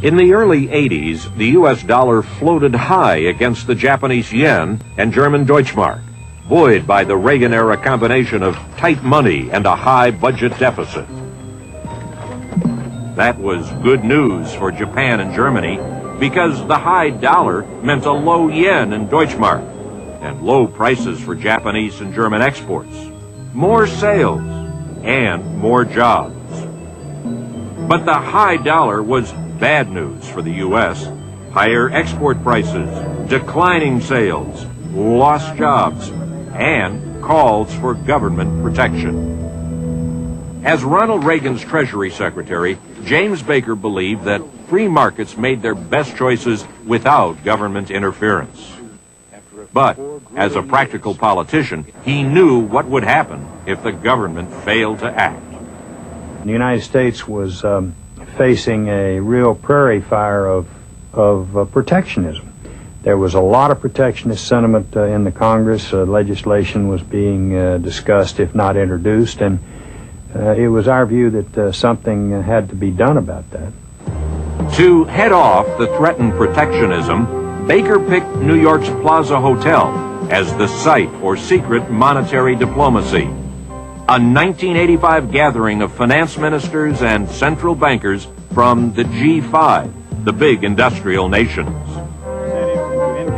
In the early 80s, the U.S. dollar floated high against the Japanese yen and German Deutschmark, buoyed by the Reagan-era combination of tight money and a high budget deficit. That was good news for Japan and Germany because the high dollar meant a low yen and Deutschmark and low prices for Japanese and German exports, more sales, and more jobs. But the high dollar was bad news for the U.S. Higher export prices, declining sales, lost jobs, and calls for government protection. As Ronald Reagan's Treasury Secretary, James Baker believed that free markets made their best choices without government interference. But as a practical politician, he knew what would happen if the government failed to act. The United States was facing a real prairie fire of protectionism. There was a lot of protectionist sentiment in the Congress. Legislation was being discussed, if not introduced, and it was our view that something had to be done about that. To head off the threatened protectionism, Baker picked New York's Plaza Hotel as the site for secret monetary diplomacy. A 1985 gathering of finance ministers and central bankers from the G5, the big industrial nations.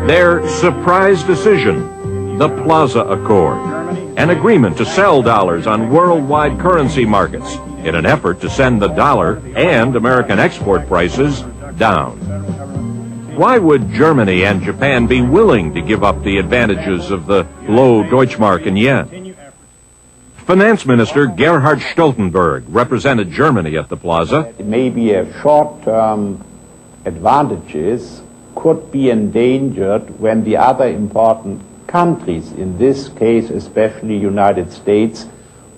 Their surprise decision, the Plaza Accord, an agreement to sell dollars on worldwide currency markets in an effort to send the dollar and American export prices down. Why would Germany and Japan be willing to give up the advantages of the low Deutschmark and yen? Finance Minister Gerhard Stoltenberg represented Germany at the Plaza. Maybe a short-term advantages could be endangered when the other important countries, in this case especially United States,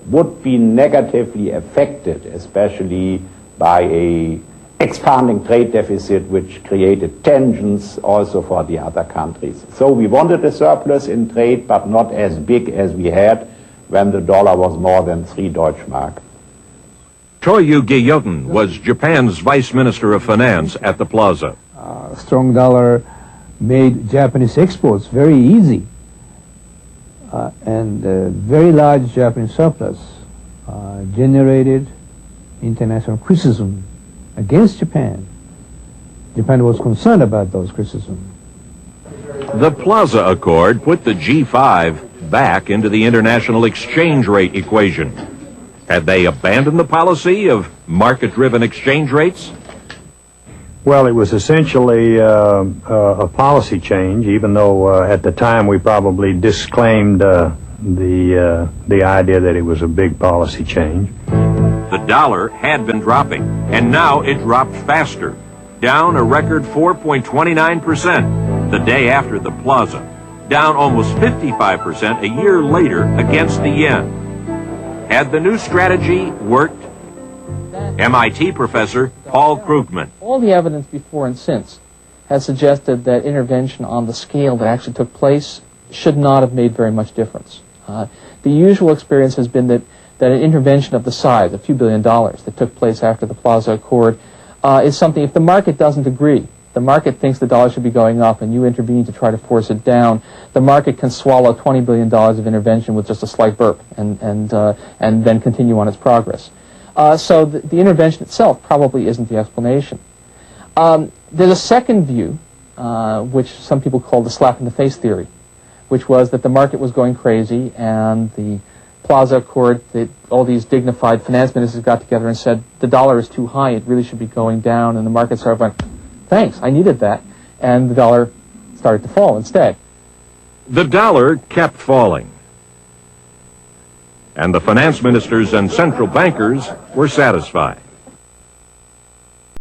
would be negatively affected, especially by a expanding trade deficit which created tensions also for the other countries. So we wanted a surplus in trade, but not as big as we had when the dollar was more than 3 Deutschmark. Toyo Giyoten was Japan's Vice Minister of Finance at the Plaza. Strong dollar made Japanese exports very easy, and very large Japanese surplus generated international criticism against Japan. Japan was concerned about those criticisms. The Plaza Accord put the G5 back into the international exchange rate equation. Had they abandoned the policy of market-driven exchange rates? Well, it was essentially a policy change, even though at the time we probably disclaimed the idea that it was a big policy change. The dollar had been dropping, and now it dropped faster, down a record 4.29% the day after the Plaza, down almost 55% a year later against the yen. Had the new strategy worked? MIT professor Paul Krugman. All the evidence before and since has suggested that intervention on the scale that actually took place should not have made very much difference. The usual experience has been that an intervention of the size, a few $1 billion that took place after the Plaza Accord, is something, if the market doesn't agree, the market thinks the dollar should be going up and you intervene to try to force it down, the market can swallow $20 billion of intervention with just a slight burp and then continue on its progress. So the intervention itself probably isn't the explanation. There's a second view, which some people call the slap-in-the-face theory, which was that the market was going crazy and the Plaza Accord, all these dignified finance ministers got together and said, the dollar is too high, it really should be going down, and the market started going, thanks, I needed that, and the dollar started to fall instead. The dollar kept falling, and the finance ministers and central bankers were satisfied.